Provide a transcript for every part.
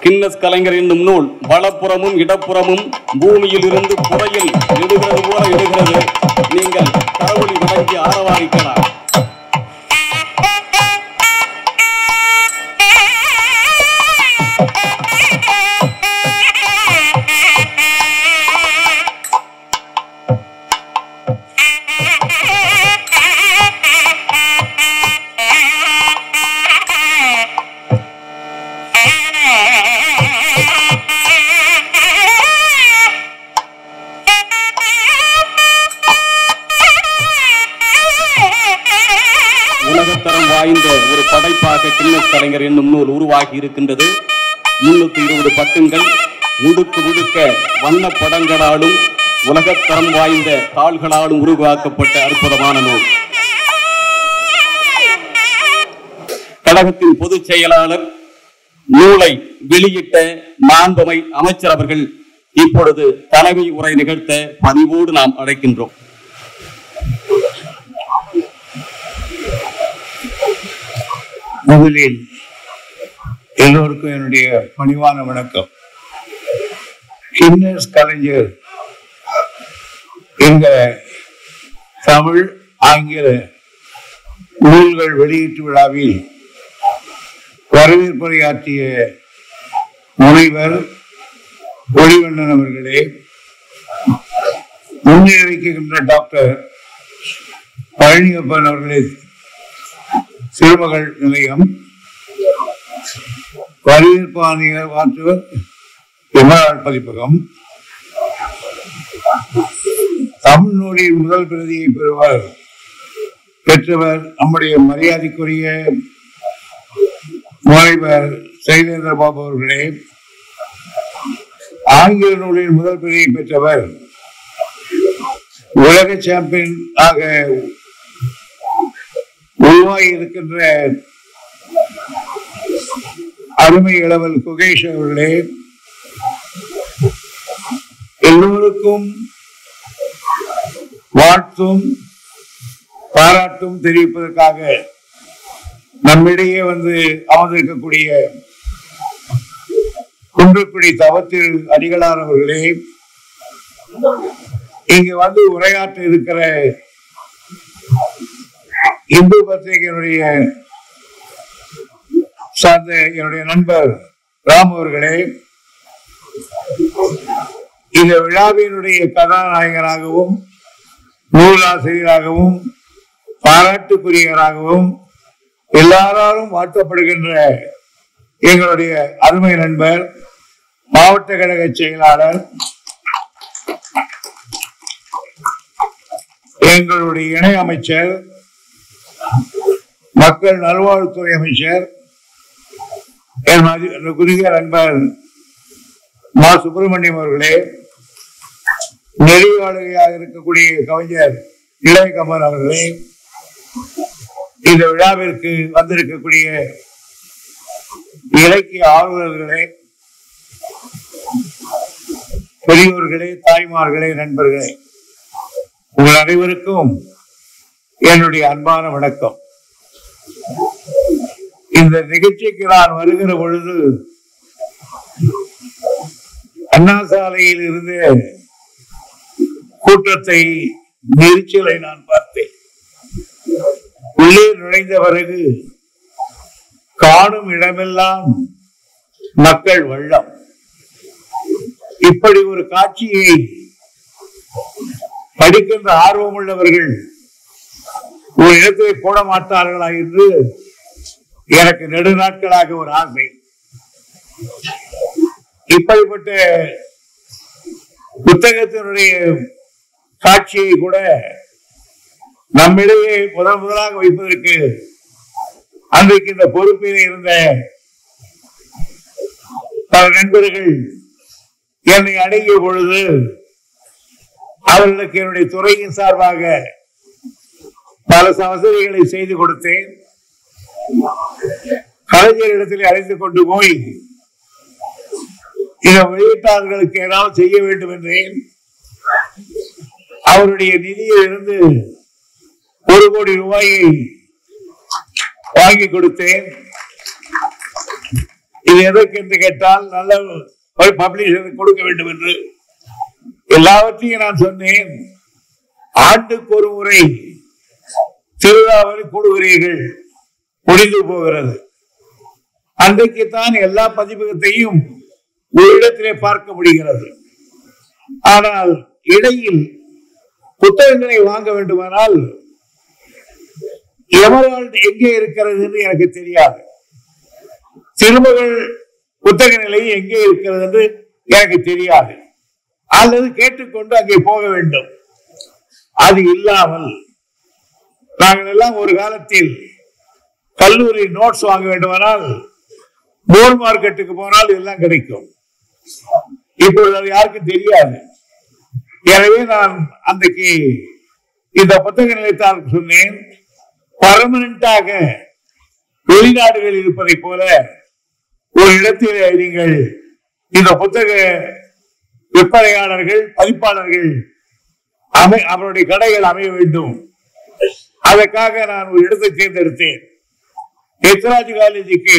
Guinness கலைஞர் என்னும் நூல் வலப்புறமும் இடப்புறமும் பூமியில் இருந்து புறையில் எடுகிறது போல எடுகிறது. நீங்கள் கடவுளை வணங்கி ஆரவாரிக்கலாம். உலகத்தரம் வாய்ந்த ஒரு படைப்பாக கின்னஸ் கலைஞர் என்னும் நூல் உருவாகி இருக்கின்றது. 320 பக்கங்கள், முடுக்கு முடுக்க வண்ண படங்களாலும் உலகத்தரம் வாய்ந்த தாள்களாலும் உருவாக்கப்பட்ட அற்புதமான நூல். கழகத்தின் பொதுச் செயலாளர் நூலை வெளியிட்ட மாண்புமை அமைச்சர் அவர்கள் இப்பொழுது தலைமை உரை நிகழ்த்த பணிவோடு நாம் அழைக்கின்றோம். முதலில் எல்லோருக்கும் என்னுடைய பணிவான வணக்கம். கின்னஸ் கலைஞர் என்ற தமிழ் ஆங்கில நூல்கள் வெளியீட்டு விழாவில் வரவேற்புரையாற்றிய முனைவர் ஒளிவண்ணன் அவர்களே, முன்னே வைக்கின்ற டாக்டர் பழனியப்பன் அவர்களே, சிறுமகள் நிலையம் வரவேற்பாணியர் வாற்றுவர் எமரால் பதிப்பகம், தமிழ் நூலின் முதல் பிரதியை பெற்றவர் நம்முடைய மரியாதைக்குரிய முனைவர் சைலேந்திர பாபு அவர்களே, ஆங்கில நூலின் முதல் பிரதியை பெற்றவர் உலக சாம்பியன் ஆக உருவாகி இருக்கின்ற அருமை இளவல் குகேஷ் அவர்களே, எல்லோருக்கும் வாழ்த்தும் பாராட்டும் தெரிவிப்பதற்காக நம்மிடையே வந்து அமர்ந்திருக்கக்கூடிய குன்றக்குடி தவத்தில் அடிகளார் அவர்களே, இங்கு வந்து உரையாற்ற இருக்கிற இந்து பத்திரிகையினுடைய சார்ந்த என்னுடைய நண்பர் ராம் அவர்களே, இந்த விழாவினுடைய கதாநாயகராகவும் நூலாசிரியராகவும் பாராட்டுக்குரியவராகவும் எல்லாராலும் வாழ்த்தப்படுகின்ற எங்களுடைய அருமை நண்பர் மாவட்ட கழக செயலாளர், எங்களுடைய இணை அமைச்சர், மக்கள் நல்வாழ்வுத்துறை அமைச்சர், என் குறுகிய நண்பர் மா சுப்பிரமணியம் அவர்களே, நெறிவாளராக இருக்கக்கூடிய கவிஞர் இளையகமன் அவர்களே, இந்த விழாவிற்கு வந்திருக்கக்கூடிய இலக்கிய ஆர்வலர்களே, பெரியோர்களே, தாய்மார்களே, நண்பர்களே, உங்கள் அனைவருக்கும் என்னுடைய அன்பான வணக்கம். இந்த நிகழ்ச்சிக்கு நான் வருகிற பொழுது அண்ணா சாலையில் இருந்து கூட்டத்தை நெரிச்சலை நான் பார்த்தேன். உள்ளே நுழைந்த பிறகு காணும் இடமெல்லாம் மக்கள் வெள்ளம். இப்படி ஒரு காட்சியை படிக்கின்ற ஆர்வம் உள்ளவர்கள் ஒரு இடத்தை போட மாட்டார்களா என்று எனக்கு நெடு நாட்களாக ஒரு ஆசை. இப்படிப்பட்ட புத்தகத்தினுடைய காட்சியை கூட நம்மிடையே முதலாக வைப்பதற்கு அன்றைக்கு இந்த பொறுப்பில் இருந்த பல நண்பர்கள் என்னை அணுகிய பொழுது அவர்களுக்கு என்னுடைய துறையின் சார்பாக பல வசதிகளை செய்து கொடுத்தேன். கலைஞர் இடத்தில் அழைத்து கொண்டு போய் இந்த வெளியீட்டாளர்களுக்கு ஏதாவது செய்ய வேண்டும் என்றேன். அவருடைய நிதியில் இருந்து 1 கோடி ரூபாயை வாங்கி கொடுத்தேன். இது எதற்கு என்று கேட்டால் நல்ல ஒரு பப்ளிஷருக்கு கொடுக்க வேண்டும் என்று எல்லாவற்றையும் நான் சொன்னேன். ஆண்டுக்கு ஒரு முறை திருவிழாவில் கூடுகிறீர்கள், முடிந்து போகிறது. அன்றைக்குத்தான் எல்லா பதிப்பகத்தையும் ஒரு இடத்திலே பார்க்க முடிகிறது. ஆனால் இடையில் புத்தகங்களை வாங்க வேண்டுமானால் எமரால்டு எங்கே இருக்கிறது என்று எனக்கு தெரியாது. திருமகள் புத்தக நிலையம் எங்கே இருக்கிறது என்று எனக்கு தெரியாது. அல்லது கேட்டுக்கொண்டு அங்கே போக வேண்டும். அது இல்லாமல் நாங்கள் எல்லாம் ஒரு காலத்தில் கல்லூரி நோட்ஸ் வாங்க வேண்டுமானால் போர் மார்க்கெட்டுக்கு போனால் எல்லாம் கிடைக்கும். இப்பொழுது அது யாருக்கும் தெரியாது. எனவே நான் அன்றைக்கு இந்த புத்தக நிலையத்தாருக்கு சொன்னேன், பர்மனண்டாக வெளிநாடுகளில் இருப்பதை போல ஒரு இடத்தில் நீங்கள் இந்த புத்தக விற்பனையாளர்கள் பதிப்பாளர்கள் அவருடைய கடைகள் அமைய வேண்டும். அதற்காக நான் ஒரு இடத்தை தேர்ந்தெடுத்தேன். எத்ராஜ் காலேஜுக்கு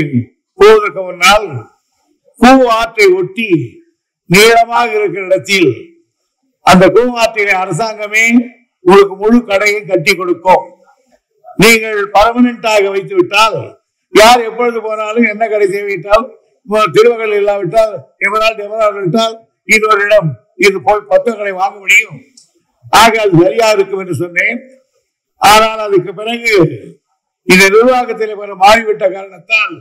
போவதற்கு முன்னால் கூ ஆற்றை ஒட்டி நீளமாக இருக்கிற இடத்தில் அந்த கூ ஆற்றிலே அரசாங்கமே உங்களுக்கு முழு கடையை கட்டி கொடுக்கும். நீங்கள் பர்மனண்டாக வைத்து விட்டால் யார் எப்பொழுது போனாலும் என்ன கடை செய்விட்டால் திருமகள் இல்லாவிட்டால் எமரால்டு விட்டால் இன்னொரு இடம் இது போய் புத்தகங்களை வாங்க முடியும். ஆக அது சரியா இருக்கும் என்று சொன்னேன். ஆனால் அதுக்கு பிறகு இந்த நிர்வாகத்தில் மாறிவிட்ட காரணத்தால்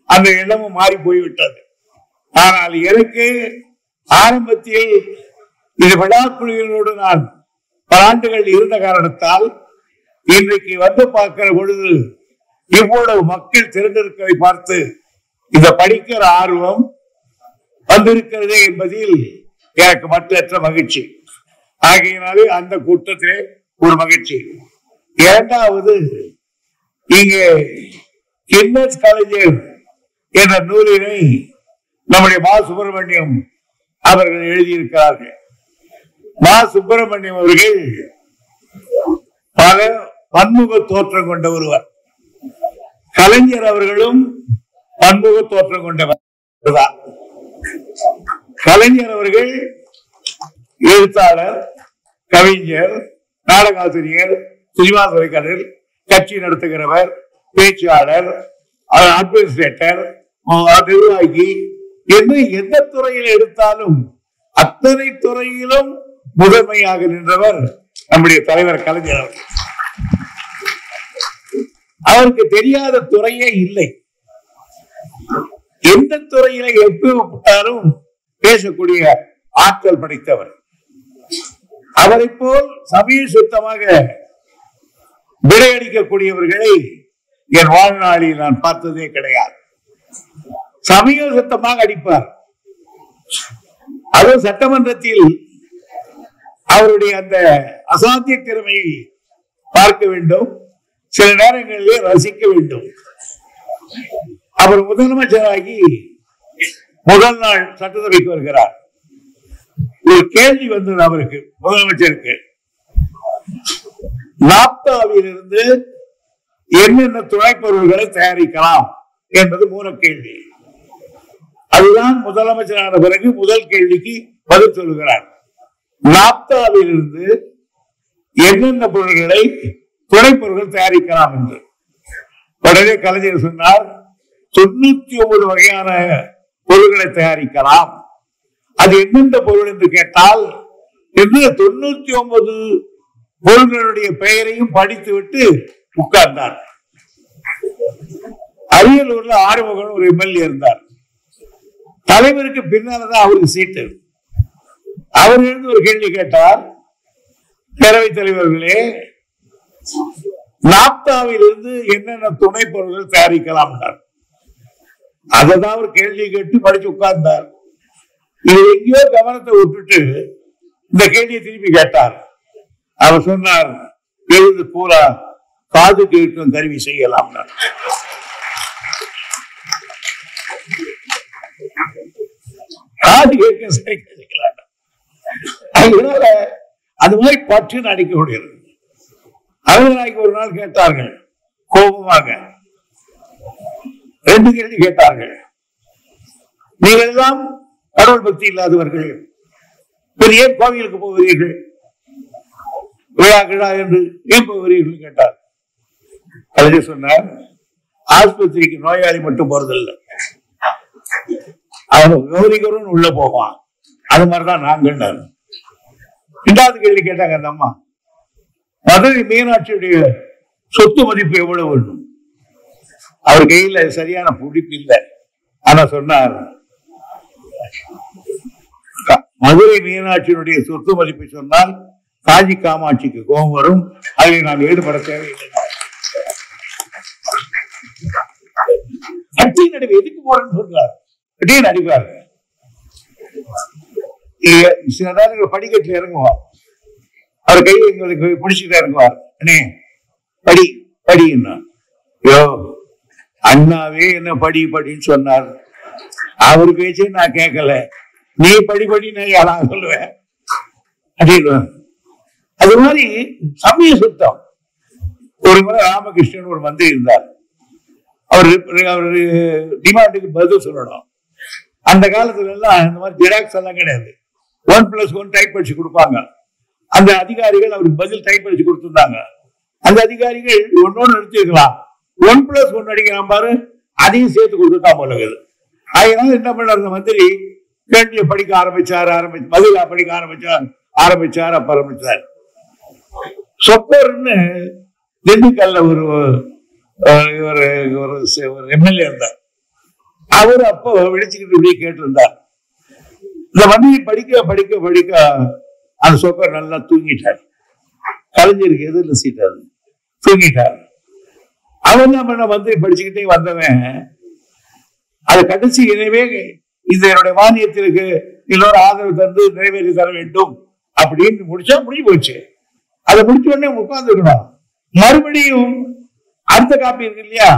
அந்த இடமும் மாறி போய்விட்டது. ஆனால் எனக்கு ஆரம்பத்தில் இது விழாக்குழுவினோடு நான் பல ஆண்டுகள் இருந்த காரணத்தால் இன்றைக்கு வந்து பார்க்கிற பொழுது இவ்வளவு மக்கள் திரண்டிருக்கிறதை பார்த்து இதை படிக்கிற ஆர்வம் வந்திருக்கிறதே என்பதில் எனக்கு மற்றற்ற மகிழ்ச்சி. ஆகையினாலே அந்த கூட்டத்திலே ஒரு மகிழ்ச்சி. இரண்டாவது, இங்கே கின்னஸ் கலைஞர் என்ற நூலினை நம்முடைய மா சுப்பிரமணியம் அவர்கள் எழுதியிருக்கிறார்கள். மா சுப்பிரமணியம் அவர்கள் பல பன்முக தோற்றம் கொண்ட ஒருவர். கலைஞர் அவர்களும் பன்முக தோற்றம் கொண்டவர். கலைஞர் அவர்கள் எழுத்தாளர், கவிஞர், நாடகாசிரியர், சினிமா துறைக்காரர், கட்சி நடத்துகிறவர், பேச்சாளர், அட்மினிஸ்ட்ரேட்டர், நிர்வாகி என்று எந்த துறையில் எடுத்தாலும் அத்தனை துறையிலும் முதன்மையாக நின்றவர் நம்முடைய தலைவர் கலைஞர் அவர்கள். அவருக்கு தெரியாத துறையே இல்லை. எந்த துறையில எப்பட்டாலும் பேசக்கூடிய ஆற்றல் படைத்தவர். அவரை போல் சமய சுத்தமாக விடையடிக்கக்கூடியவர்களை என் வாழ்நாளில் நான் பார்த்ததே கிடையாது. சமய சுத்தமாக அடிப்பார். அது சட்டமன்றத்தில் அவருடைய அந்த அசாத்திய திறமையை பார்க்க வேண்டும். சில நேரங்களிலே ரசிக்க வேண்டும். அவர் முதலமைச்சராகி முதல் நாள் சட்டசபைக்கு வருகிறார். ஒரு கேள்வி வந்தது அவருக்கு, முதலமைச்சருக்கு. நாப்தாவில் இருந்து என்னென்ன துணைப்பொருள்களை தயாரிக்கலாம் என்பது மூல கேள்வி. அதுதான் முதலமைச்சரான பிறகு முதல் கேள்விக்கு பதில் சொல்லுகிறார். நாப்தாவில் இருந்து என்னென்ன பொருள்களை துணைப்பொருள்கள் தயாரிக்கலாம் என்று. உடனே கலைஞர் சொன்னார், 99 வகையான பொருள்களை தயாரிக்கலாம். அது எந்தெந்த பொருள் என்று கேட்டால் 99 பொருள்களுடைய பெயரையும் படித்துவிட்டு உட்கார்ந்தார். அரியலூர்ல ஆறுமுகன் ஒரு எம்எல்ஏ இருந்தார். தலைவருக்கு பின்னால்தான் அவருக்கு சீட்டு. அவர் இருந்து ஒரு கேள்வி கேட்டார், பேரவைத் தலைவர்களே, நாப்தாவில் இருந்து என்னென்ன துணை பொருள்கள் தயாரிக்கலாம். அதான் அவர் கேள்வி கேட்டு படிச்சு உட்கார்ந்தார். இது எங்கேயோ கவனத்தை விட்டுட்டு இந்த கேள்வியை திருப்பி கேட்டார். அவர் சொன்னார், எழுது பூரா காது கேட்கும் கருவி செய்யலாம். காது கேட்கும் செய்யலாம். அதனால அது மாதிரி பற்று நடிக்கக்கூடியது. அரசனாய்க்கு ஒரு நாள் கேட்டார்கள் கோபமாக, 2 கேள்வி கேட்டார்கள். நீங்கள் எல்லாம் கடவுள் பக்தி இல்லாதவர்கள், ஏன் கோவிலுக்கு போகிறீர்கள், விழா கிழா என்று ஏன் போகிறீர்கள் கேட்டார். கலைஞர் சொன்னார், ஆஸ்பத்திரிக்கு நோயாளி மட்டும் போறதில்லை, அவன் கௌரிகரும் உள்ள போவான், அது மாதிரிதான் நாங்கள். இரண்டாவது கேள்வி கேட்டாங்க அந்த அம்மா, மதுரை மீனாட்சியுடைய சொத்து மதிப்பு எவ்வளவு வேண்டும்? அவர் கையில சரியான பிடிப்பு இல்லை. ஆனா சொன்னார், மதுரை மீனாட்சியினுடைய சொத்து மதிப்பை சொன்னால் காஞ்சி காமாட்சிக்கு கோபம் வரும், அதில் நான் ஈடுபட தேவையில்லை. கட்டி நடிப்பு எதுக்கு போறேன்னு சொல்றார். கட்டியை நடிப்பார். சில நேரங்கள் படிக்கட்டுல இறங்குவார், அவர் கையை எங்களுக்கு பிடிச்சிட்டு இறங்குவார். அண்ணே படி படின்னா, யோ அண்ணாவே என்ன படி படின்னு சொன்னார், அவர் பேச்சே நான் கேட்கல, நீ படி படின்னு நான் சொல்லுவேன் அப்படின்னு. அது மாதிரி சமய சுத்தம். ஒரு முறை ராமகிருஷ்ணன் ஒரு மந்திரி இருந்தார். அவர் டிமாண்டுக்கு பதில் சொல்லணும். அந்த காலத்துல எல்லாம் இந்த மாதிரி ஜெராக்ஸ் எல்லாம் கிடையாது, 1+1 டைப் அடிச்சு கொடுப்பாங்க. அந்த அதிகாரிகள் அவருக்கு பதில் டைப் அடிச்சு கொடுத்திருந்தாங்க. அந்த அதிகாரிகள் ஒன்னொன்னு நிறுத்திருக்கலாம், 1+1 அடிக்கிறான் பாரு, அதையும் சேர்த்து கொடுத்துட்டா போல இருக்குது. அதனால என்ன பண்ண அந்த மந்திரி கேள்வியை படிக்க ஆரம்பிச்சார், பதிலா படிக்க ஆரம்பிச்சார். அப்ப ஆரம்பிச்சார். சொக்கர்னு திண்டுக்கல்ல ஒரு எம்எல்ஏ இருந்தார். அவர் அப்போ விழிச்சுக்கிட்டு இப்படி கேட்டிருந்தார். இந்த மந்திரி படிக்க படிக்க படிக்க அந்த சொக்கர் நல்லா தூங்கிட்டார். கலைஞருக்கு எதிர்ல சீட்டாரு, தூங்கிட்டார். அவன் தான் பண்ண மந்திரி படிச்சுக்கிட்டே வந்தவன், அதை கடைசி இணைவே இது என்னுடைய மானியத்திற்கு இன்னொரு ஆதரவு தந்து நிறைவேற்றி தர வேண்டும் அப்படின்னு முடிச்சா முடிஞ்சு போச்சு. அதை முடிச்ச உடனே உட்கார்ந்துக்கணும். மறுபடியும் அடுத்த காப்பி இருக்கு இல்லையா,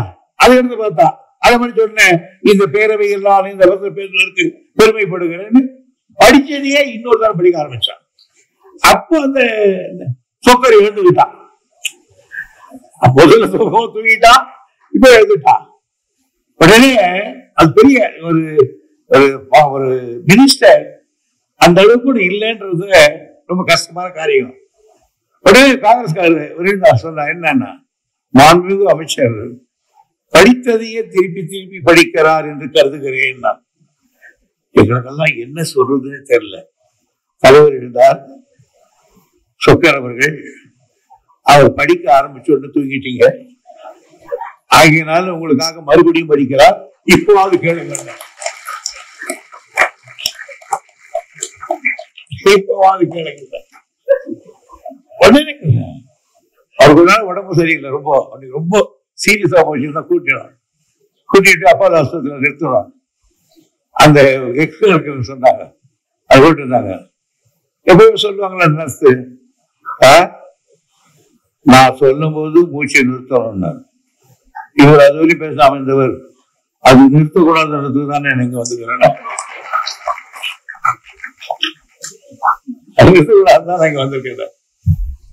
அதை எடுத்து பார்த்தா அதை முடிச்ச உடனே இந்த பேரவையில் நான் இந்த பேசுவதற்கு பெருமைப்படுகிறேன்னு படிச்சதையே இன்னொரு தரம் படிக்க ஆரம்பிச்சான். அப்போ அந்த சொக்கர் எழுந்துக்கிட்டான். முதல்ல சொக்கம் தூங்கிட்டான், இப்ப எழுந்துட்டான். உடனே அது பெரிய ஒரு மினிஸ்டர் அந்த அளவுக்கு கூட இல்லைன்றது ரொம்ப கஷ்டமான காரியம். உடனே காங்கிரஸ்காரர் சொன்னார், என்னன்னா மாண்புமிகு அமைச்சர் படித்ததையே திருப்பி திருப்பி படிக்கிறார் என்று கருதுகிறேன். நான் எங்களுக்கெல்லாம் என்ன சொல்றதுன்னு தெரியல. தலைவர் இருந்தார், சொக்கர் அவர்கள், அவர் படிக்க ஆரம்பிச்சு ஒன்று தூங்கிட்டீங்க, ஆகியனால உங்களுக்காக மறுபடியும் படிக்கிறார், இப்போவாது கேளுங்க, இப்போவாது கேளுங்க. உடனே அவருக்கு உடம்பு சரியில்லை, ரொம்ப சீரியஸா போச்சுன்னா கூட்டிட்டு அப்பா ஆஸ்பத்திரியில நிறுத்தணும். அந்த எக்ஸ்பர்ட் சொன்னாங்க, அது போட்டு இருந்தாங்க. எப்பவும் சொல்லுவாங்களா நர்ஸ், நான் சொல்லும் போது மூச்சை நிறுத்தணும். இவர் அது வரையும் பேசாம இருந்தவர், அது நிறுத்தக்கூடாதுன்றது தானே நீங்க வந்துக்கிறேன், நிறுத்தக்கூடாதுதான் நீங்க வந்திருக்கேன்.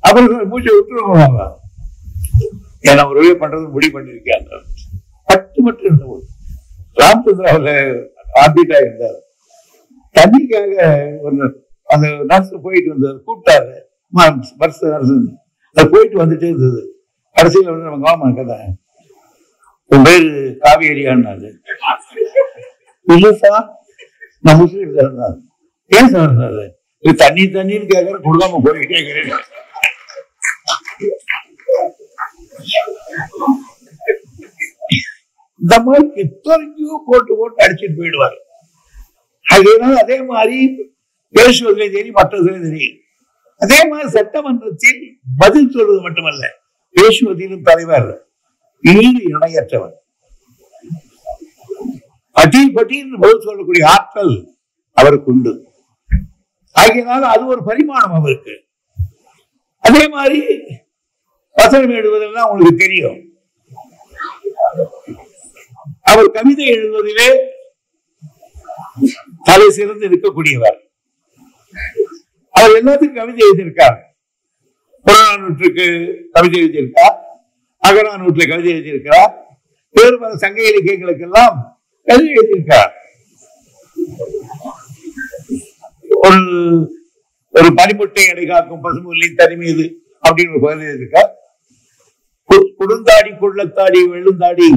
அப்புறம் மூச்சை விட்டுருவாங்க. ஏன்னா ஒரு வே பண்றது முடிவு பண்ணிருக்காங்க. மட்டும் இருந்தபோது ராமச்சந்திராவில் ஆர்பிட்டா இருந்தார். தண்ணிக்காக அந்த நர்ஸ் போயிட்டு வந்தார், கூப்பிட்டாரு பர்ஸ் நர்ஸ், அது போயிட்டு வந்துட்டே இருந்தது. கடைசியில் வந்து நம்ம கவர்மெண்ட் கதை, உன் பேரு காவேரியான்னாரு. இல்ல சார், நான் முஸ்லீம் சார் இருந்தார். ஏன் சார் இருந்தாரு? இது தண்ணின்னு கேட்கற, கொடுக்காம போயிட்டே இருக்கிறேன். இந்த மாதிரி எத்தனையோ போட்டு அடிச்சுட்டு போயிடுவாரு. அதனால அதே மாதிரி பேசுவதிலே தெரியும், மற்றதிலே தெரியும். அதே மாதிரி சட்டமன்றத்தில் பதில் சொல்வது மட்டுமல்ல, பேசுவதிலும் தலைவர் ஈடு இணையற்றவர். பட்டியல் பதில் சொல்லக்கூடிய ஆற்றல் அவருக்கு உண்டு. ஆகியனால அது ஒரு பரிமாணம் அவருக்கு. அதே மாதிரி வசனம் எழுதுவதெல்லாம் உங்களுக்கு தெரியும். அவர் கவிதை எழுதுவதிலே தலை சிறந்து இருக்கக்கூடியவர். அவர் எல்லாத்துக்கும் கவிதை எழுதியிருக்கார். புறநானூற்றுக்கு கவிதை எழுதியிருக்கார், அகநானூற்றுல கவிதை எழுதியிருக்கிறார், வேறு பல சங்க இலக்கியங்களுக்கெல்லாம் கவிதை எழுதியிருக்கார். ஒரு ஒரு பனிமுட்டை அடை காக்கும் பசுமுல்லை தனிமீது அப்படின்னு ஒரு பகுதி இருக்கா. குடுந்தாடி குள்ளத்தாடி வெள்ளுந்தாடி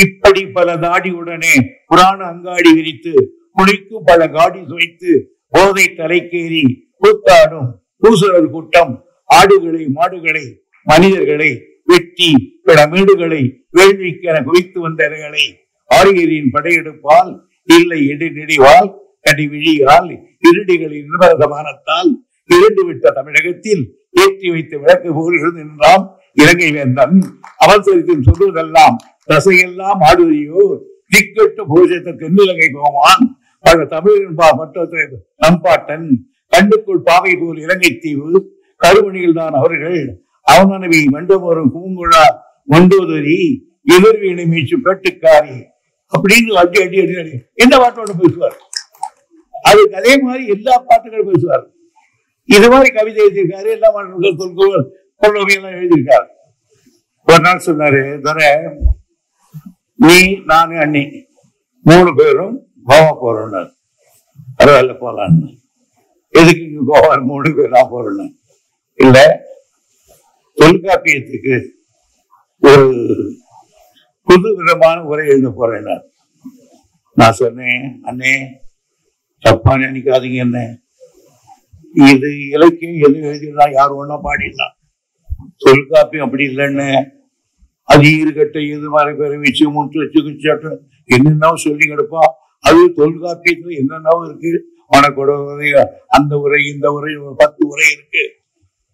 இப்படி பல தாடி உடனே புராண அங்காடி விரித்து குளிக்கும் பல காடி சுவைத்து போதை தலைக்கேறி கூத்தாடும் பூசுரர் கூட்டம் ஆடுகளை மாடுகளை மனிதர்களை வெட்டி பிற மீடுகளை வேள்விக்கென குவித்து வந்தவர்களை ஆரியரின் படையெடுப்பால் இல்லை இடிவால் கடி விழியால் இருடிகளின் நிர்பந்தமானத்தால் இருண்டு விட்ட தமிழகத்தில் ஏற்றி வைத்த விளக்கு போல் நின்றான் இலங்கை வேந்தன். அவசரத்தில் சொல்லுவதெல்லாம் ரசையெல்லாம் ஆடுவதையோ திக்கட்டு பூஜத்தை தென்னிலங்கை கோமான் பல தமிழின் மற்ற நம்பாட்டன் கண்டுக்குள் பாவை போல் இலங்கை தீவு கருமணிகள் தான் அவர்கள் அவனவி மண்டபோரும் பூங்குழா மண்டோதரி எதிர்வீணை மீச்சு பெட்டுக்காரி அப்படின்னு அடி அடி அடி அடி எந்த பாட்டோட பேசுவார். அதுக்கு அதே மாதிரி எல்லா பாட்டுகளும் பேசுவார். இது மாதிரி கவிதை எழுதியிருக்காரு, எல்லா கொள்ளுமையெல்லாம் எழுதியிருக்காரு. ஒரு நாள் சொன்னாரு, நீ நானு அண்ணி 3 பேரும் கோவா போறோம். பரவாயில்ல போலான்னு. எதுக்கு இங்க கோவா 3 பேர் நான் போறேன்னு இல்ல, தொல்காப்பியத்துக்கு ஒரு புது விதமான உரை எழுத போறேன். நான் சொன்னேன், அண்ணே தப்பா நினைக்காதீங்க, என்ன இது இலக்கியம் எது எழுதிடலாம், யார் ஒன்னா பாடிடலாம். தொல்காப்பியம் அப்படி இல்லைன்னு அது ஈறுகட்ட எது மாதிரி பேரை வச்சு முட்டு வச்சு குச்சாட்டு என்னென்னாவும் சொல்லி கிடப்பா. அது தொல்காப்பியத்துல என்னென்னாவும் இருக்கு. உனக்கோட உரை, அந்த உரை, இந்த உரை, 10 உரை இருக்கு.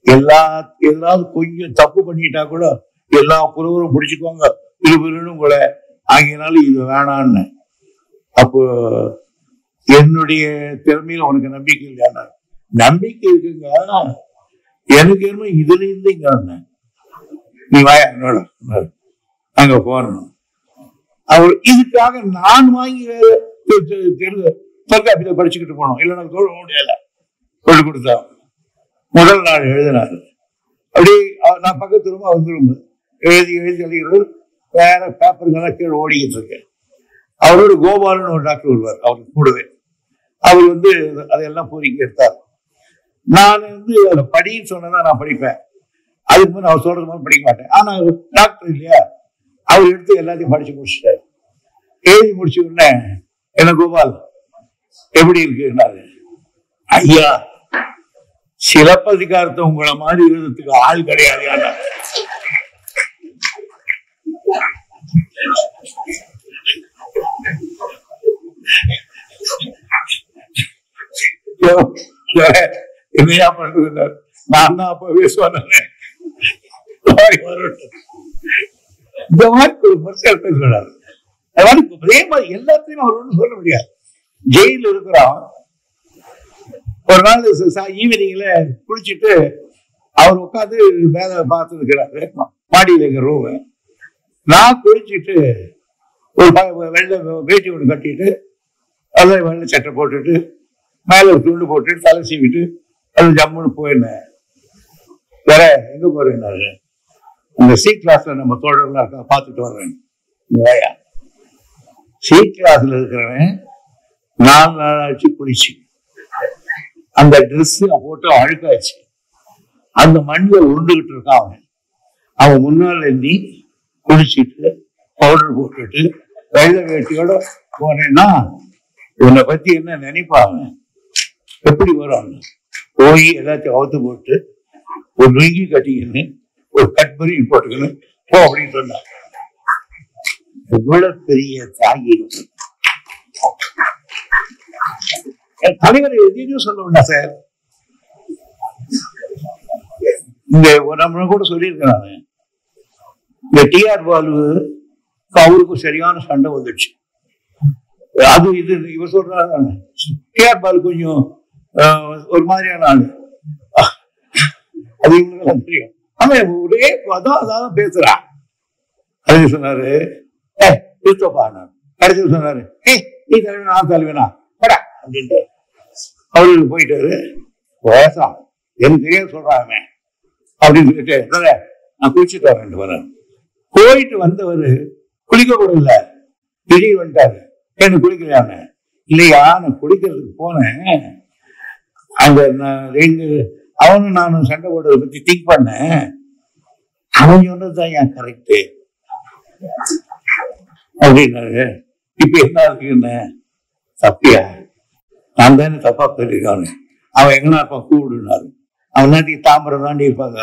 எல்லாரும் கொஞ்சம் தப்பு பண்ணிட்டா கூட எல்லா புலவரும் பிடிச்சுக்குவாங்க, இருவரும் கூட. ஆகியனாலும் இது வேணான்னு. அப்போ என்னுடைய திறமையில உனக்கு நம்பிக்கை இல்லையா? நம்பிக்கை இருக்குங்க, எனக்கு என்ன இதுல இருந்தீங்க, நீ வாயா என்னோட அங்க போறணும். அவர் இதுக்காக நான் வாங்கி தொல்காப்பியத்தை படிச்சுக்கிட்டு போனோம். இல்லை நான் சொல்ல முடியல. சொல்லிக் கொடுத்தா முதல் நாள் எழுதினாரு. அப்படி நான் பக்கத்து ரூபா வந்துருங்க எழுதி எழுதுகிறது. வேற பேப்பருங்கெல்லாம் கீழே ஓடிக்கிட்டு இருக்கேன். அவரோட கோபாலன்னு ஒரு டாக்டர் வருவார், அவருக்கு கூடவே. அவர் அதையெல்லாம் பொறிக்க எடுத்தார். நான் அதை படின்னு சொன்னா நான் படிப்பேன். அதுக்கு முன்னாடி அவர் சொல்றது மாதிரி படிக்க மாட்டேன். ஆனா டாக்டர் இல்லையா, அவர் எடுத்து எல்லாத்தையும் படிச்சு முடிச்சுட்டாரு. எழுதி முடிச்ச உடனே என்ன கோபால் எப்படி இருக்குன்னாரு. ஐயா, சிலப்பதிகாரத்தை உங்களை மாதிரி எழுதுறதுக்கு ஆள் கிடையாது. என்னையா பண்றது, நான் தான் அப்பவே சொன்னேன். இந்த மாதிரி ஒரு மனுஷன் பேசுறாரு. அதே மாதிரி எல்லாத்தையும் அவர் ஒன்றும் சொல்ல முடியாது. ஜெயில இருக்கிறோம். ஒரு நாள் ஈவினிங்ல குளிச்சுட்டு அவர் உட்காந்து மேல பார்த்து இருக்கிறாரு, மாடியில் இருக்கிற ரூம். நான் குளிச்சுட்டு ஒரு வெள்ளை வேட்டி ஒன்று கட்டிட்டு அதை வெள்ளை சட்டை போட்டுட்டு மேல ஒரு துண்டு போட்டுட்டு தலை சீவிட்டு அது ஜம்முன்னு போயிருந்தேன். வேற எங்க போறேன்னாரு, அந்த சி கிளாஸ்ல நம்ம தோழர்களாக பார்த்துட்டு வர்றேன். சி கிளாஸ்ல இருக்கிறவன் 4 நாள் ஆச்சு குளிச்சு, அந்த ட்ரெஸ் போட்டு அழுக்காச்சு, அந்த மண்ணில் உருண்டுகிட்டு இருக்கான். அவன் முன்னால் எண்ணி குளிச்சுட்டு பவுடர் போட்டுட்டு வெள்ளை வேட்டியோட போனேன்னா உன்னை பத்தி என்ன நினைப்பாங்க, எப்படி வரும்? போய் எல்லாத்தையும் அவுத்து போட்டு ஒரு லுங்கி கட்டிக்கின்னு ஒரு கட்பரி போட்டுக்கின்னு போ அப்படின்னு சொன்னான். எவ்வளவு பெரிய தியாகி தலைவர் எதையும் சொல்லணும்னா சார். இந்த நம்ம கூட சொல்லியிருக்கிறாங்க, இந்த டிஆர் பாலு அவருக்கும் சரியான சண்டை வந்துடுச்சு. அது இது இவர் சொல்றாங்க, டிஆர் பாலு கொஞ்சம் ஒரு மாதிரியான ஆளு, அது இவங்களுக்கு தெரியும். ஆனா ஒரே அதான் பேசுறான். அது சொன்னாரு, கடைசி சொன்னாரு, நீ தலைவனா நான் தலைவனா படா அப்படின்ட்டு அவருக்கு போயிட்டாரு. பேசாம எனக்கு தெரியாது சொல்றாங்க அப்படின்னு சொல்லிட்டு நான் குளிச்சுட்டு வரேன். போயிட்டு வந்தவர் குளிக்க கூட இல்லை, திடீர் வந்துட்டாரு. என்ன குளிக்கலையான்னு, இல்லையா, நான் குடிக்கிறதுக்கு போனேன், அங்க அவனும் நானும் சண்டை போடுறத பத்தி திங்க் பண்ணேன், அவன் சொன்னதுதான் ஏன் கரெக்டு அப்படின்னாரு. இப்ப என்ன இருக்குன்னு தப்பியா, நான் தானே தப்பா போயிருக்கானு. அவன் எங்கன்னா இருப்பான் கூப்பிடுனாரு. அவன் நேரத்துக்கு தாம்பரம் தாண்டி இருப்பாங்க,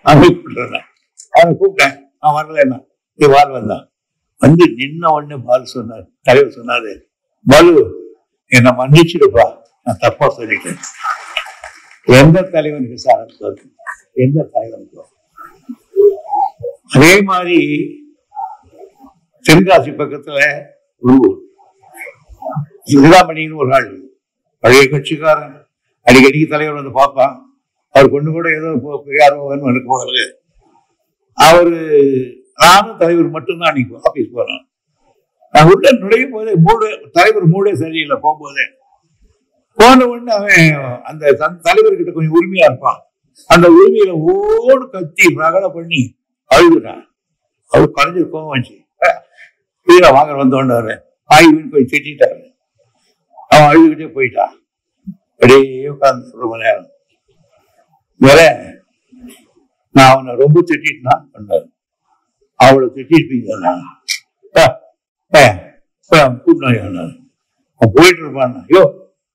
அவன் கூப்பிட்டுறேன். அவனை கூப்பிட்டேன், அவன் வரலன்னா இது பால் வந்தான். வந்து நின்ன உடனே பால் சொன்னார், தலைவர் சொன்னாரு, பாலு என்னை மன்னிச்சிடுப்பா, நான் தப்பா சொல்லிட்டேன். எந்த தலைவனுக்கு சார் எந்த தலைவனுக்கு? அதே மாதிரி தென்காசி பக்கத்துல ஒரு சிந்தாமணின்னு ஒரு ஆள், பழைய கட்சிக்காரன், அடிக்கடிக்கு தலைவர் வந்து பார்ப்பான். அவர் கொண்டு கூட ஏதோ பெரியார்வன்னு எனக்கு போகிறது. அவரு நானும் தலைவர் மட்டும்தான் அன்னைக்கு ஆபீஸ் போறோம். நான் உள்ள நுழையும் போதே தலைவர் மூடே சரியில்லை. போகும்போதே போன உடனே அவன் அந்த தலைவர்கிட்ட கொஞ்சம் உரிமையா இருப்பான். அந்த உரிமையில ஓடு கத்தி ரகலை பண்ணி அழுகுறான். அவரு கலைஞ்சிருக்கோம் வச்சு கீழே வாங்க வந்தோன்னு ஆய்வுன்னு போய் திட்டாரு. அவன் அழுதுகிட்டே போயிட்டான். அப்படியே உட்கார்ந்து ரொம்ப நேரம். வேற நான் அவனை ரொம்ப திட்டா பண்ணாரு. அவளை திட்டிருப்பீங்க கூட்டம். அவன் போயிட்டு இருப்பான். ஐயோ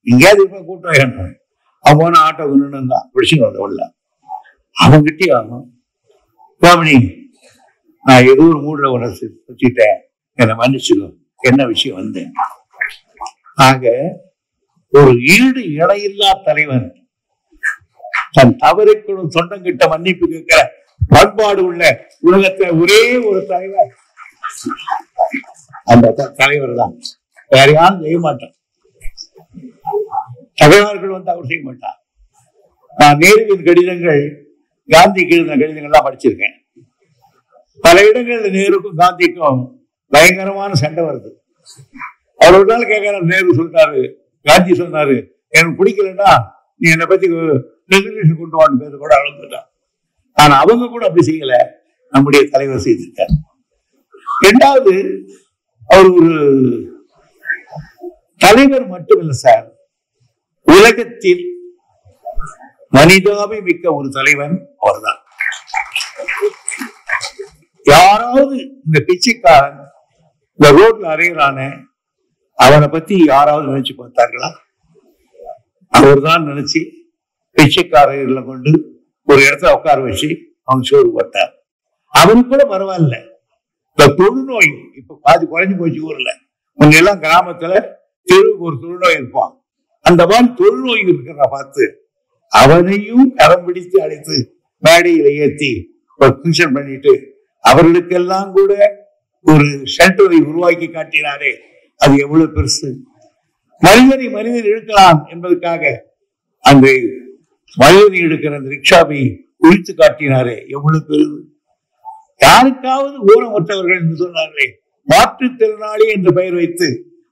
எங்கேயாவது இருப்பான் கூட்டம். அவன் போன ஆட்டோ நின்று இருந்தான், பிடிச்சுன்னு வந்த உள்ள. அவன்கிட்டே ஆகும், சுவாமினி நான் ஏதோ ஒரு மூடுல உனக்கு வச்சுட்டேன், என்னை மன்னிச்சுக்கோ, என்ன விஷயம் வந்தேன். ஆக ஒரு ஈடு இணையில்லா தலைவன், தன் தவறுக்குள்ளும் சொந்தங்கிட்ட மன்னிப்பு கேட்கிற பண்பாடு உள்ள உலகத்துல ஒரே ஒரு தலைவர், அந்த தலைவர் தான். வேற யாரும் செய்ய மாட்டான். தலைவர்கள் வந்து அவர் செய்ய மாட்டான். நான் நேருவின் கடிதங்கள், காந்திக்கு எழுதின கடிதங்கள்லாம் படிச்சிருக்கேன். பல இடங்கள்ல நேருக்கும் காந்திக்கும் பயங்கரமான சண்டை வருது. அவர் ஒரு நாள் கேட்கிற, நேரு சொல்றாரு, காந்தி சொன்னாரு, எனக்கு பிடிக்கலன்னா நீ என்னை பத்தி ரெசல்யூஷன் கொண்டு வான்னு பேச கூட அளந்துட்டான். ஆனா அவங்க கூட அப்படி செய்யல, நம்முடைய தலைவர் செய்திருக்கார். இரண்டாவது, அவர் ஒரு தலைவர் மட்டுமில்லை சார், உலகத்தில் மனிதாபி மிக்க ஒரு தலைவன் அவர்தான். யாராவது இந்த பிச்சைக்காரன் இந்த ரோட்ல அறையிறான அவனை பத்தி யாராவது நினைச்சு பார்த்தார்களா? அவர் தான் நினைச்சு பிச்சைக்காரர்களை கொண்டு ஒரு இடத்துல உட்கார வச்சு அவங்க சோறு போட்டார். அவனுக்கு கூட பரவாயில்ல. இந்த தொழுநோய் இப்ப பாதி குறைஞ்சு போச்சு ஊர்ல. முன்னெல்லாம் கிராமத்துல தெருவுக்கு ஒரு தொழுநோய் இருப்பான். அந்த மாதிரி தொழுநோய் இருக்கிற பார்த்து அவனையும் கரம் பிடித்து அழைத்து மேடையில ஏற்றி ஒரு ஃபங்க்ஷன் பண்ணிட்டு அவர்களுக்கெல்லாம் கூட ஒரு ஷெல்டரை உருவாக்கி காட்டினாரே, அது எவ்வளவு பெருசு. மனிதனை மனிதன் இழுக்கலாம் என்பதற்காக அந்த மனிதனை எடுக்கிற அந்த ரிக்ஷாவை உழித்து காட்டினாரே, எவ்வளவு பெருது. யாருக்காவது ஊனமற்றவர்கள் என்று சொன்னார்களே, மாற்றுத்திறனாளி என்று பெயர் வைத்து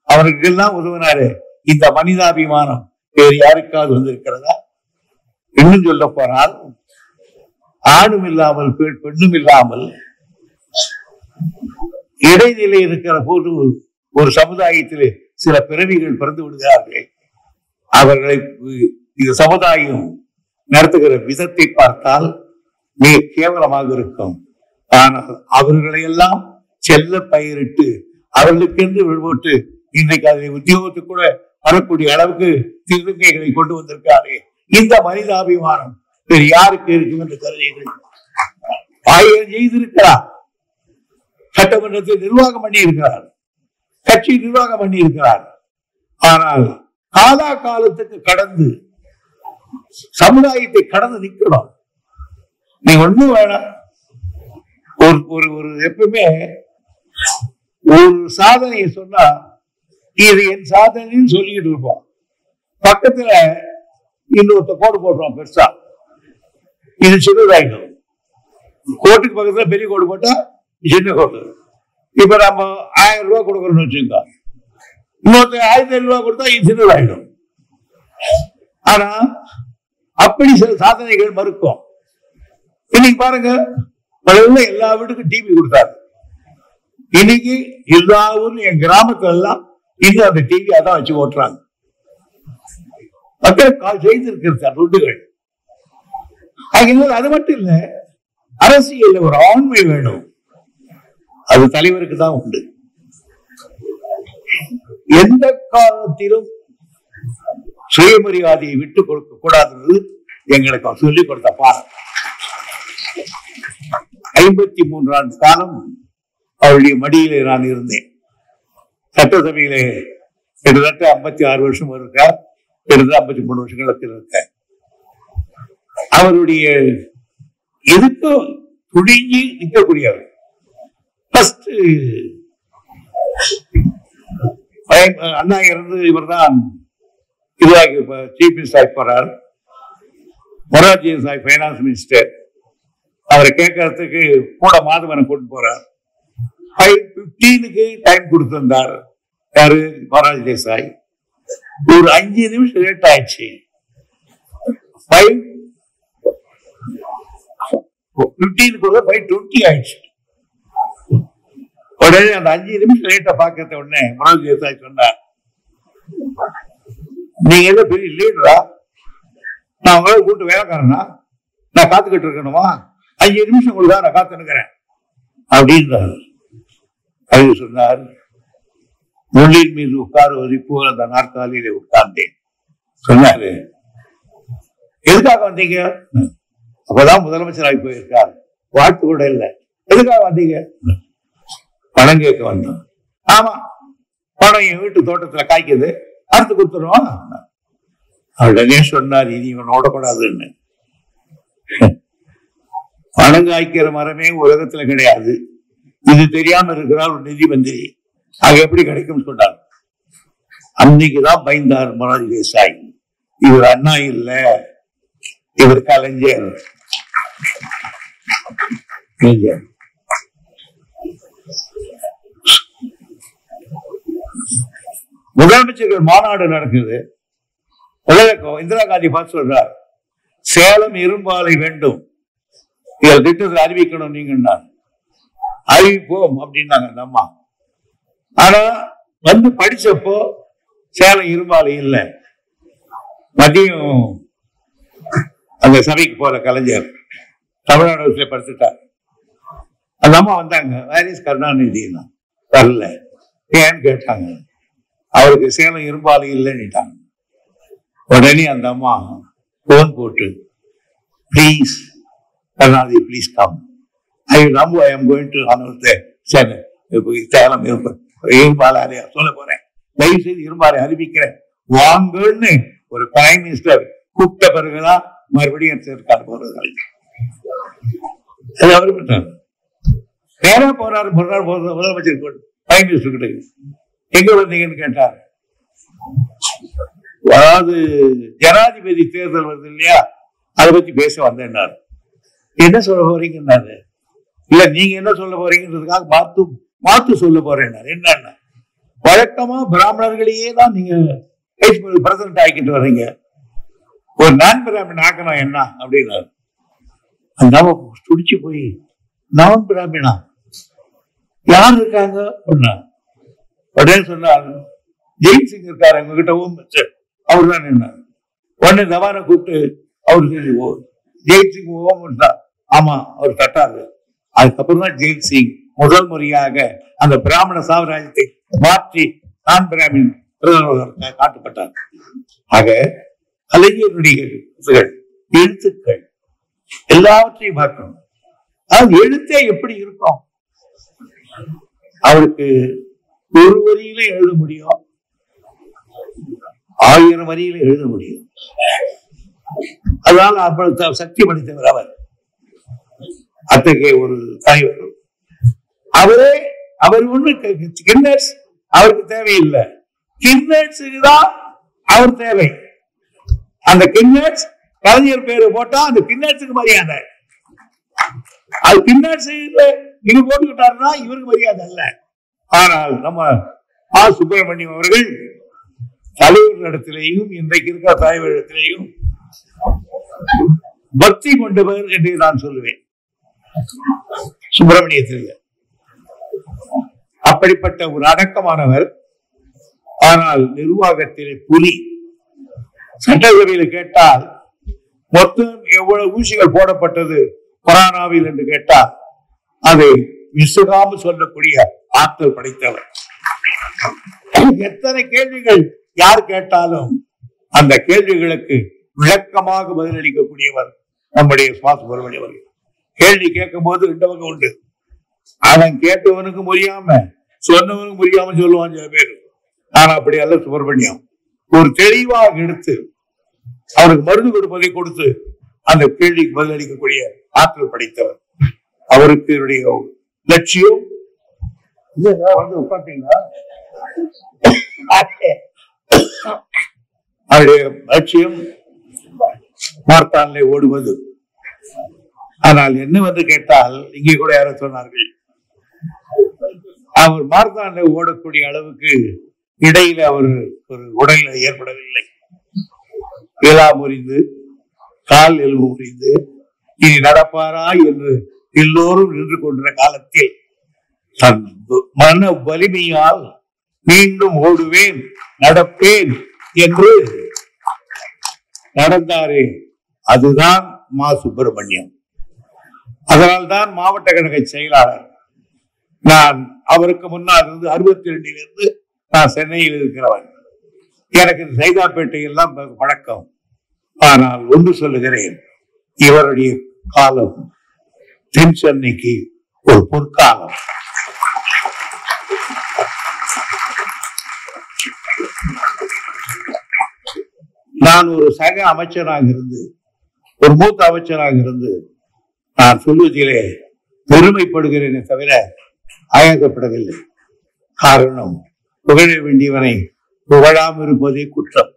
அவர்களுக்கெல்லாம் உதவினாரு. இந்த மனிதாபிமானம் வேறு யாருக்காவது வந்திருக்கிறதா? இன்னும் சொல்ல போனால், ஆணும் இல்லாமல் பெண்ணும் இல்லாமல் இடைநிலை இருக்கிற போது ஒரு சமுதாயத்திலே சில பிறவிகள் பிறந்து விடுகிறார்கள். அவர்களை இந்த சமுதாயம் நடத்துகிற விதத்தை பார்த்தால் மிக கேவலமாக இருக்கும். ஆனால் அவர்களை எல்லாம் செல்ல பயிரிட்டு அவர்களுக்கென்று விடுபட்டு இன்றைக்கு அதை உத்தியோகத்துக்கு கூட வரக்கூடிய அளவுக்கு திருநங்கைகளை கொண்டு வந்திருக்காரு. இந்த மனிதாபிமானம் வேறு யாருக்கு இருக்கும் என்று கருதுகிறீர்கள்? ஆயிரம் செய்திருக்கிறார், சட்டமன்றத்தை நிர்வாகம் பண்ணி இருக்கிறார், கட்சி நிர்வாகம் பண்ணி இருக்கிறார். ஆனால் காலா காலத்துக்கு கடந்து சமுதாயத்தை கடந்து நிற்கணும். நீ ஒண்ணும் வேணாம். ஒரு ஒரு எப்பவுமே ஒரு சாதனையை சொன்னா இது என் சாதனைன்னு சொல்லிக்கிட்டு இருப்போம். பக்கத்துல இன்னொருத்த கோடு போடுறோம் பெருசா, இது சின்னதாயிடும். கோட்டுக்கு பக்கத்துல பெரிய கோடு போட்டா சின்ன கோடு. இப்ப நம்ம 1000 ரூபாய் கொடுக்கறோம்னு வச்சுக்கோ, இன்னொருத்த 1500 ரூபாய் கொடுத்தா இது சின்னதாயிடும். ஆனா அப்படி சில சாதனைகள் மறுக்கும். இன்னைக்கு பாருங்க, எல்லா வீட்டுக்கும் டிவி கொடுத்தாரு. இன்னைக்கு எல்லா ஊர்லயும் என் கிராமத்துல எல்லாம் இன்னும் அந்த டிவி அதான் வச்சு ஓட்டுறாங்க. மக்கள் கால் செய்திருக்கிறது தொண்டுகள். அது மட்டும் இல்ல, அரசியல் ஒரு ஆண்மை வேணும், அது தலைவருக்கு தான் உண்டு. எந்த காலத்திலும் சுயமரியாதையை விட்டுக் கொடுக்க கூடாது எங்களுக்கு சொல்லிக் கொடுத்த பாடம். 53 ஆண்டு காலம் அவருடைய மடியிலே நான் இருந்தேன். சட்டசபையிலே கிட்டத்தட்ட 56 வருஷம் இருக்கார், கிட்டத்தட்ட 53 வருஷங்களுக்கு இருக்க. அவருடைய எதுக்கும் துணிஞ்சி நிற்கக்கூடியவர். அண்ணா இருந்து இவர் தான் இதுவாகி சீஃப் மினிஸ்டர் போறார். Morarji Desai finance minister. அவரை கேட்கறதுக்கு கூட மாதவனை கொண்டு போறார். 5:15 டைம் கொடுத்திருந்தார். யாரு? மொரார்ஜி தேசாய். ஒரு 5 நிமிஷம் லேட் ஆயிடுச்சு. 5:20 ஆயிடுச்சு. உடனே அந்த 5 நிமிஷம் லேட்டா பாக்கிறத உடனே மொரார்ஜி தேசாய் சொன்னார், நீங்க எந்த பெரிய லீடரா? நான் உங்களை கூட்டு வேலைக்காரனா? நான் காத்துக்கிட்டு இருக்கணுமா? 5 நிமிஷம் கொடுத்தா நான் காத்துனுக்கிறேன் அப்படின்றார். அது சொன்னார், முள்ளின் மீது உட்காருவதை போல் அந்த நாற்காலியில உட்கார்ந்தேன் சொன்னாரு. எதுக்காக வந்தீங்க? அப்பதான் முதலமைச்சராகி போயிருக்கார், வாழ்த்து கூட இல்லை. எதுக்காக வந்தீங்க? பணம் கேட்க வந்தோம். ஆமா, பணம் என் வீட்டு தோட்டத்துல காய்க்குது, அறுத்து கொடுத்துருவோம். உடனே சொன்னார், இனி இவன் ஓடக்கூடாதுன்னு. பணம் காய்க்கிற மரமே உலகத்துல கிடையாது, இது தெரியாம இருக்கிறார் ஒரு நிதி மந்திரி, அது எப்படி கிடைக்கும் சொன்னார். அன்னைக்குதான் பயந்தார் மொரார்ஜி தேசாய். இவர் அண்ணா இல்ல, இவர் கலைஞர். முதலமைச்சர்கள் மாநாடு நடக்குது. இந்திரா காந்தி பார்த்து சொல்றார், சேலம் இரும்பாலை வேண்டும், இதில் திட்டத்தில் அறிவிக்கணும் நீங்க. அறிவிப்போம் அப்படின்னாங்க அந்த அம்மா. ஆனா வந்து படிச்சப்போ சேலம் இரும்பாலை இல்லை. மதியம் அந்த சபைக்கு போற கலைஞர் தமிழ்நாடு படுத்துட்டார். அந்த அம்மா வந்தாங்க, வேரிஸ் கருணாநிதி வரல, ஏன்னு கேட்டாங்க. அவருக்கு சேலம் இரும்பாலை இல்லைன்னுட்டாங்க. உடனே அந்த அம்மா போன் போட்டு, please Karunanidhi, please come, I am going to Salem இரும்பாலை சொல்ல போறேன், தயவு செய்து இரும்பாலை அறிவிக்கிறேன் வாங்கன்னு ஒரு பிரைம் மினிஸ்டர் கூப்பிட்ட பிறகுதான் மறுபடியும் சேர்க்காடு போறது. அவரு பண்றாரு, நேரா போறாரு. முதலமைச்சர் பிரைம் மினிஸ்டர் கிட்ட எங்க வந்தீங்கன்னு கேட்டார். அதாவது ஜனாதிபதி தேர்தல் வருது இல்லையா, அதை பத்தி பேச வந்தேன்னாரு. என்ன சொல்ல போறீங்கன்னாரு. இல்ல நீங்க என்ன சொல்ல போறீங்கன்றதுக்காக மாத்து சொல்ல போறேன். என்னன்னா, வழக்கமா பிராமணர்களையே தான் நீங்க பிரசிடண்ட் ஆக்கிட்டு வர்றீங்க, ஒரு நான் பிராமின் ஆக்கணும் என்ன அப்படின்னாரு. அந்த துடிச்சு போய், நான் பிராமினா யார் இருக்காங்க அப்படின்னா. உடனே சொன்னார், ஜெயின் சிங் இருக்காரு எங்ககிட்ட, ஓம் அவரு தான் என்ன. உடனே தவானை கூப்பிட்டு அவரு ஜெயின் சிங் ஓம், ஆமா அவர் தட்டாரு. அதுக்கப்புறம் தான் ஜெயின் சிங் முதல் முறையாக அந்த பிராமண சாம்ராஜ்யத்தை மாற்றி நான் பிராமின் காட்டப்பட்டார். ஆக கலைஞருடைய எழுத்துக்கள் எல்லாவற்றையும் பார்க்கணும். அது எழுத்தே எப்படி இருக்கும்? அவருக்கு ஒரு வரியில எழுத முடியும், 1000 வரியில எழுத முடியும். அதனால அவ்வளவு சக்தி படைத்தவர் அவர். அத்தகைய ஒரு தலைவர். அவர் ஒண்ணு கின்னர்ஸ் அவருக்கு தேவையில்லை, கின்னர்ஸுக்கு தான் அவர் தேவை. அந்த கின்னர்ஸ் கலைஞர் பேரு போட்டா அந்த கின்னர்ஸுக்கு மரியாதை. அது கின்னர்ஸ் இது போட்டுக்கிட்டாருன்னா இவருக்கு மரியாதை அல்ல. ஆனால் நம்ம சுப்பிரமணியம் அவர்கள் தலைவர் இடத்திலேயும் இன்றைக்கு இருக்கிற தலைவர் இடத்திலேயும் பக்தி கொண்டவர் என்று நான் சொல்லுவேன். சுப்பிரமணியத்தில் அப்படிப்பட்ட ஒரு அடக்கமானவர். ஆனால் நிர்வாகத்திலே புலி. சட்டசபையில் கேட்டால் மொத்தம் எவ்வளவு ஊசிகள் போடப்பட்டது கொரோனாவில் என்று கேட்டால் அதை விசுகாம சொல்லக்கூடிய ஆற்றல் படைத்தவர். எத்தனை கேள்விகள் யார் கேட்டாலும் அந்த கேள்விகளுக்கு விளக்கமாக பதிலளிக்கக்கூடியவர் நம்முடைய சுப்பிரமணியம் அவர்கள். கேள்வி கேட்கும் போது ரெண்டு வகை உண்டு. அவன் கேட்டவனுக்கு முடியாம சொன்னவனுக்கு முடியாம சொல்லுவான் சில பேர். ஆனா அப்படி அல்ல சுப்பிரமணியம். ஒரு தெளிவாக எடுத்து அவருக்கு மருந்து கொடுப்பதை கொடுத்து அந்த கேள்விக்கு பதிலளிக்கக்கூடிய ஆற்றல் படைத்தவர். அவருக்கு என்னுடைய லட்சியம் வந்து உட்காந்தீங்களா, அவருடைய லட்சியம் மார்த்தானிலே ஓடுவது. ஆனால் என்ன வந்து கேட்டால் இங்கே கூட யாரோ சொன்னார்கள், அவர் மார்த்தானிலே ஓடக்கூடிய அளவுக்கு இடையில அவர் ஒரு உடல்நிலை ஏற்படவில்லை. விழா முறிந்து கால் எலும்பு முறிந்து இனி நடப்பாரா என்று எல்லோரும் நின்று கொண்ட காலத்தில் தன் மன வலிமையால் மீண்டும் ஓடுவேன் நடப்பேன் என்று நடந்தாரே, அதுதான் மா சுப்பிரமணியம். அதனால்தான் மாவட்ட கழக செயலாளர். நான் அவருக்கு முன்னால் இருந்து 62 நான் சென்னையில் இருக்கிறவன். எனக்கு சைதாப்பேட்டை எல்லாம் பழக்கம். ஆனால் ஒன்று சொல்லுகிறேன், இவருடைய காலம் தென் சென்னைக்கு ஒரு பொற்காலம். நான் ஒரு சக அமைச்சராக இருந்து, ஒரு மூத்த அமைச்சராக இருந்து நான் சொல்வதிலே பெருமைப்படுகிறேனே தவிர ஆயத்தப்படவில்லை. காரணம், புகழ வேண்டியவனை புகழாமல் இருப்பதே குற்றம்,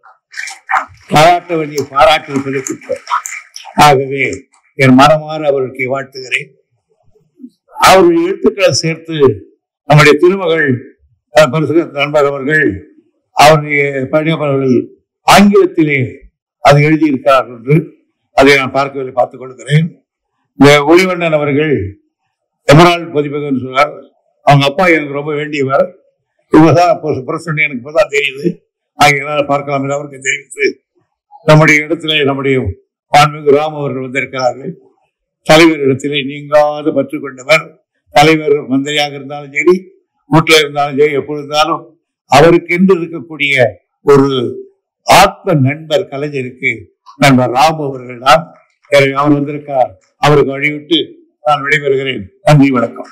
பாராட்ட வேண்டிய பாராட்டி இருப்பதே குற்றம். ஆகவே என் மனமாற அவருக்கு வாழ்த்துகிறேன். அவருடைய எழுத்துக்களை சேர்த்து நம்முடைய திருமகள் நண்பர் அவர்கள், அவருடைய பணியாளர்கள் ஆங்கிலத்திலே அதை எழுதியிருக்கிறார் என்று அதை நான் பார்க்கவில்லை, பார்த்துக் கொள்கிறேன். இந்த ஒளிவண்ணன் அவர்கள் எமரால்டு பதிப்பகம் சொன்னார். அவங்க அப்பா எனக்கு ரொம்ப வேண்டியவர். இவங்கதான் பிரசன்ட் எனக்கு இப்பதான் தெரியுது. ஆகிய பார்க்கலாம் என்று அவருக்கு தெரிவித்து நம்முடைய இடத்திலே நம்முடைய ஆன்மீக ராம் அவர்கள் வந்திருக்கிறார்கள். தலைவர் இடத்திலே நீங்காத பற்று கொண்டவர். தலைவர் மந்திரியாக இருந்தாலும் சரி, வீட்டில் இருந்தாலும் சரி, எப்பொழுது இருந்தாலும் அவருக்கென்று இருக்கக்கூடிய ஒரு ஆத்ம நண்பர் கலைஞருக்கு நண்பர் ராம் அவர்கள் தான். அவர் வந்திருக்கார். அவருக்கு வழிவிட்டு நான் விடைபெறுகிறேன். நன்றி, வணக்கம்.